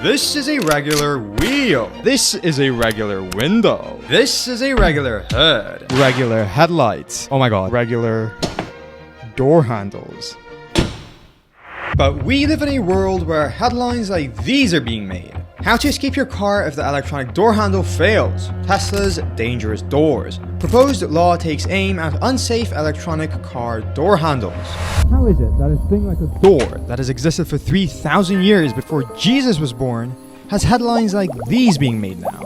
This is a regular wheel. This is a regular window. This is a regular hood. Regular headlights. Oh my god. Regular door handles. But we live in a world where headlines like these are being made. How to escape your car if the electronic door handle fails. Tesla's dangerous doors. Proposed law takes aim at unsafe electronic car door handles. How is it that a thing like a door that has existed for 3,000 years before Jesus was born has headlines like these being made now?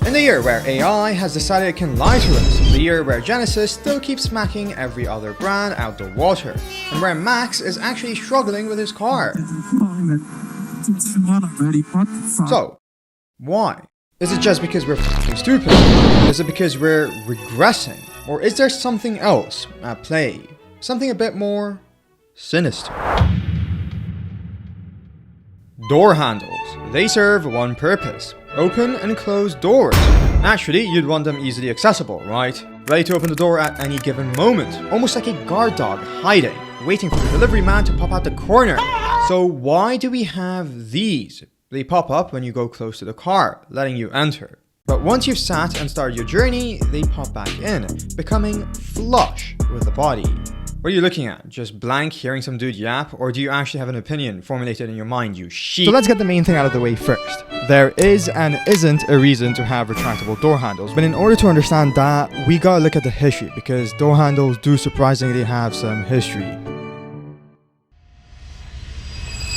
In the year where AI has decided it can lie to us, the year where Genesis still keeps smacking every other brand out the water, and where Max is actually struggling with his car. So, why? Is it just because we're f***ing stupid? Is it because we're regressing? Or is there something else at play? Something a bit more sinister. Door handles. They serve one purpose. Open and close doors. Naturally, you'd want them easily accessible, right? Ready to open the door at any given moment. Almost like a guard dog hiding, waiting for the delivery man to pop out the corner. So why do we have these? They pop up when you go close to the car, letting you enter. But once you've sat and started your journey, they pop back in, becoming flush with the body. What are you looking at? Just blank hearing some dude yap? Or do you actually have an opinion formulated in your mind, you sheep? So let's get the main thing out of the way first. There is and isn't a reason to have retractable door handles, but in order to understand that, we gotta look at the history, because door handles do surprisingly have some history.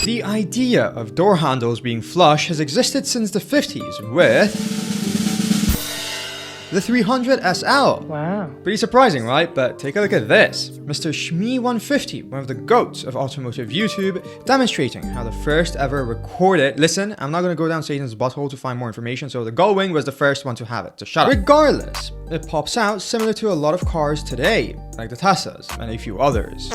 The idea of door handles being flush has existed since the 50s with the 300 SL. Wow. Pretty surprising, right? But take a look at this. Mr. Shmee150, one of the goats of automotive YouTube, demonstrating how the first ever recorded... Listen, I'm not going to go down Satan's butthole to find more information, so the Gullwing was the first one to have it, so shut up. Regardless, it pops out similar to a lot of cars today, like the Teslas and a few others.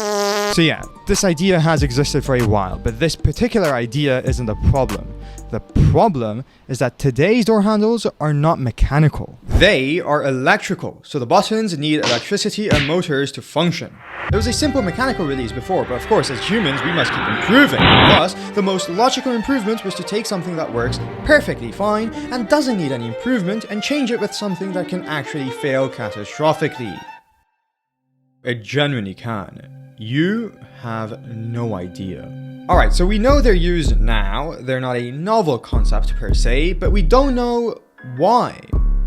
So yeah, this idea has existed for a while, but this particular idea isn't the problem. The problem is that today's door handles are not mechanical. They are electrical, so the buttons need electricity and motors to function. There was a simple mechanical release before, but of course as humans we must keep improving. Thus, the most logical improvement was to take something that works perfectly fine and doesn't need any improvement and change it with something that can actually fail catastrophically. It genuinely can. You have no idea. Alright, so we know they're used now, they're not a novel concept per se, but we don't know why.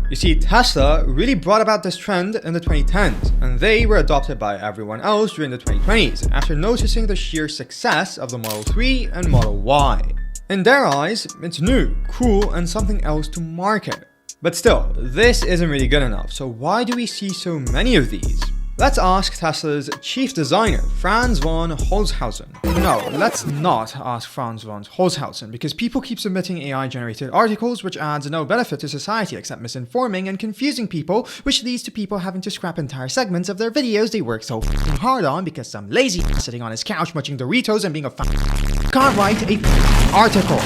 You see, Tesla really brought about this trend in the 2010s, and they were adopted by everyone else during the 2020s, after noticing the sheer success of the Model 3 and Model Y. In their eyes, it's new, cool, and something else to market. But still, this isn't really good enough, so why do we see so many of these? Let's ask Tesla's chief designer, Franz von Holzhausen. No, let's not ask Franz von Holzhausen, because people keep submitting AI-generated articles which adds no benefit to society except misinforming and confusing people, which leads to people having to scrap entire segments of their videos they work so f***ing hard on because some lazy sitting on his couch munching Doritos and being a can't write a article.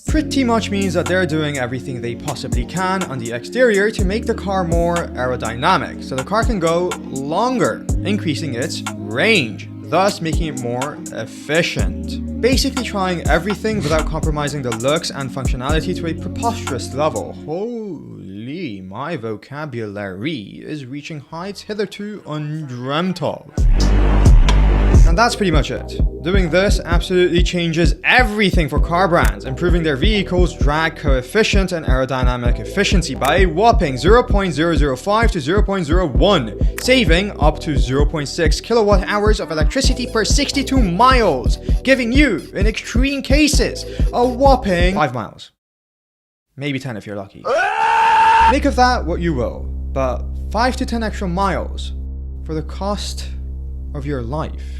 Pretty much means that they're doing everything they possibly can on the exterior to make the car more aerodynamic, so the car can go longer, increasing its range, thus making it more efficient. Basically trying everything without compromising the looks and functionality to a preposterous level. Holy, my vocabulary is reaching heights hitherto undreamt of. And that's pretty much it. Doing this absolutely changes everything for car brands, improving their vehicles' drag coefficient and aerodynamic efficiency by a whopping 0.005 to 0.01, saving up to 0.6 kilowatt hours of electricity per 62 miles, giving you, in extreme cases, a whopping 5 miles. Maybe 10 if you're lucky. Make of that what you will, but 5 to 10 extra miles for the cost of your life.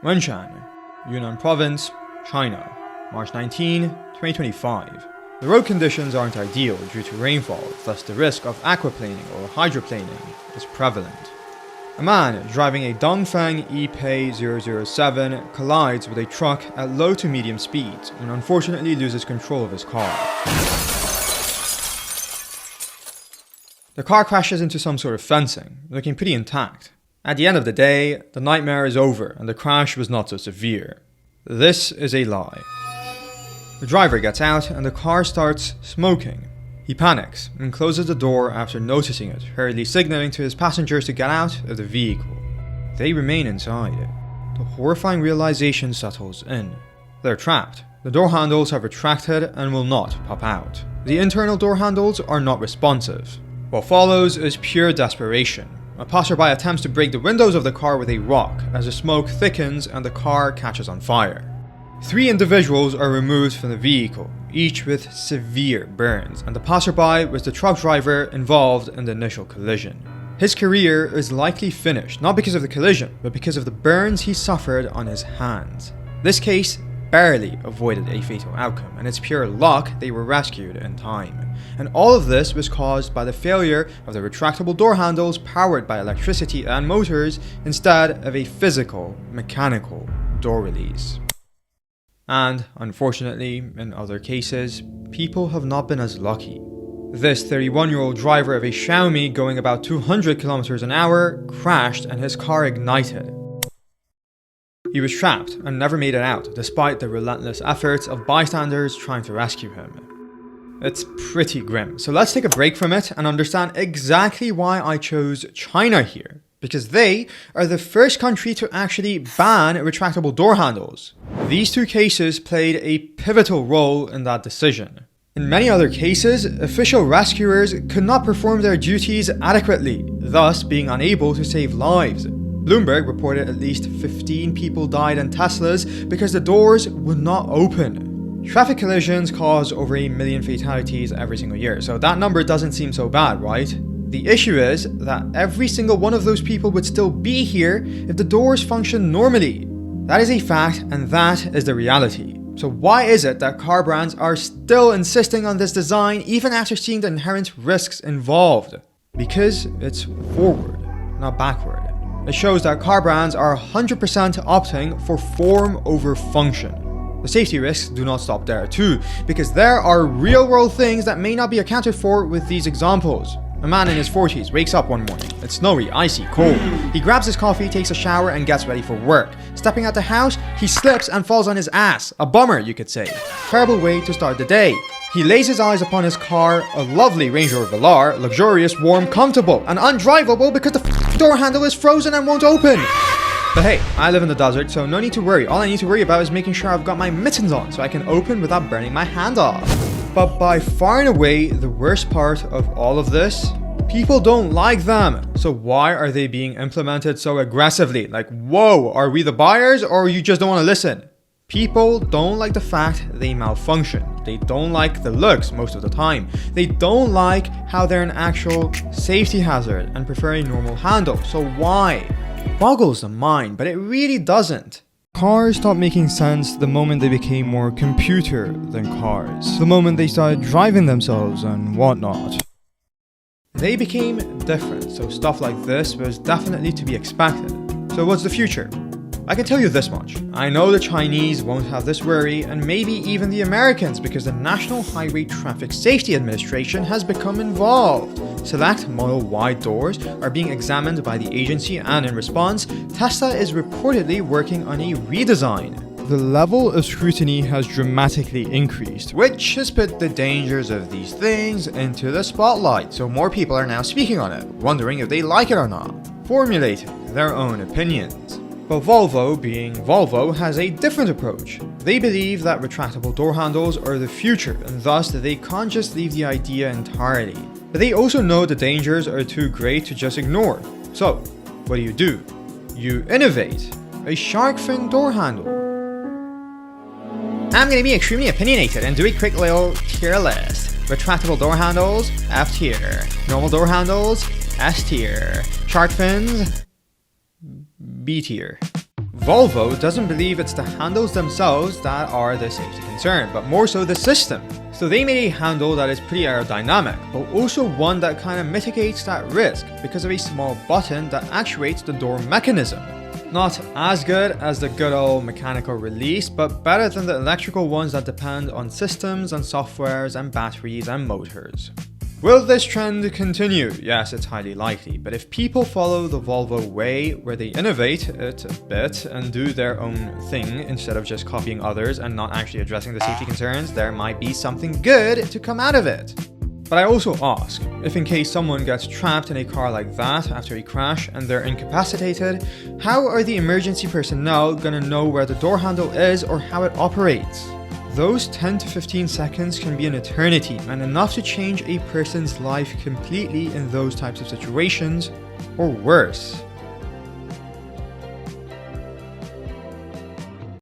Wenshan, Yunnan Province, China, March 19, 2025. The road conditions aren't ideal due to rainfall, thus the risk of aquaplaning or hydroplaning is prevalent. A man driving a Dongfeng Epei 007 collides with a truck at low to medium speeds and unfortunately loses control of his car. The car crashes into some sort of fencing, looking pretty intact. At the end of the day, the nightmare is over and the crash was not so severe. This is a lie. The driver gets out and the car starts smoking. He panics and closes the door after noticing it, hurriedly signaling to his passengers to get out of the vehicle. They remain inside. The horrifying realization settles in. They're trapped. The door handles have retracted and will not pop out. The internal door handles are not responsive. What follows is pure desperation. A passerby attempts to break the windows of the car with a rock as the smoke thickens and the car catches on fire. 3 individuals are removed from the vehicle, each with severe burns, and the passerby was the truck driver involved in the initial collision. His career is likely finished, not because of the collision, but because of the burns he suffered on his hands. This case barely avoided a fatal outcome, and it's pure luck they were rescued in time. And all of this was caused by the failure of the retractable door handles powered by electricity and motors instead of a physical, mechanical door release. And, unfortunately, in other cases, people have not been as lucky. This 31-year-old driver of a Xiaomi going about 200 kilometers an hour crashed and his car ignited. He was trapped and never made it out, despite the relentless efforts of bystanders trying to rescue him. It's pretty grim, so let's take a break from it and understand exactly why I chose China here. Because they are the first country to actually ban retractable door handles. These 2 cases played a pivotal role in that decision. In many other cases, official rescuers could not perform their duties adequately, thus being unable to save lives. Bloomberg reported at least 15 people died in Teslas because the doors would not open. Traffic collisions cause over 1 million fatalities every single year, so that number doesn't seem so bad, right? The issue is that every single one of those people would still be here if the doors function normally. That is a fact, and that is the reality. So why is it that car brands are still insisting on this design even after seeing the inherent risks involved? Because it's forward, not backward. It shows that car brands are 100% opting for form over function. The safety risks do not stop there too, because there are real-world things that may not be accounted for with these examples. A man in his 40s wakes up one morning. It's snowy, icy, cold. He grabs his coffee, takes a shower, and gets ready for work. Stepping out the house, he slips and falls on his ass. A bummer, you could say. Terrible way to start the day. He lays his eyes upon his car, a lovely Range Rover Velar, luxurious, warm, comfortable, and undrivable because the door handle is frozen and won't open. But hey, I live in the desert, so no need to worry. All I need to worry about is making sure I've got my mittens on so I can open without burning my hand off. But by far and away, the worst part of all of this, people don't like them. So why are they being implemented so aggressively? Like, whoa, are we the buyers or you just don't want to listen? People don't like the fact they malfunction. They don't like the looks most of the time. They don't like how they're an actual safety hazard and prefer a normal handle. So why? Boggles the mind, but it really doesn't. Cars stopped making sense the moment they became more computer than cars. The moment they started driving themselves and whatnot. They became different, so stuff like this was definitely to be expected. So what's the future? I can tell you this much. I know the Chinese won't have this worry, and maybe even the Americans, because the National Highway Traffic Safety Administration has become involved. Select Model Y doors are being examined by the agency, and in response, Tesla is reportedly working on a redesign. The level of scrutiny has dramatically increased, which has put the dangers of these things into the spotlight, so more people are now speaking on it, wondering if they like it or not, formulating their own opinions. But Volvo, being Volvo, has a different approach. They believe that retractable door handles are the future, and thus they can't just leave the idea entirely. But they also know the dangers are too great to just ignore. So, what do? You innovate a shark fin door handle. I'm gonna be extremely opinionated and do a quick little tier list. Retractable door handles, F tier. Normal door handles, S tier. Shark fins, B tier. Volvo doesn't believe it's the handles themselves that are the safety concern, but more so the system. So they made a handle that is pretty aerodynamic, but also one that kind of mitigates that risk because of a small button that actuates the door mechanism. Not as good as the good old mechanical release, but better than the electrical ones that depend on systems and softwares and batteries and motors. Will this trend continue? Yes, it's highly likely, but if people follow the Volvo way, where they innovate it a bit and do their own thing instead of just copying others and not actually addressing the safety concerns, there might be something good to come out of it. But I also ask, if in case someone gets trapped in a car like that after a crash and they're incapacitated, how are the emergency personnel gonna know where the door handle is or how it operates? Those 10 to 15 seconds can be an eternity and enough to change a person's life completely in those types of situations, or worse.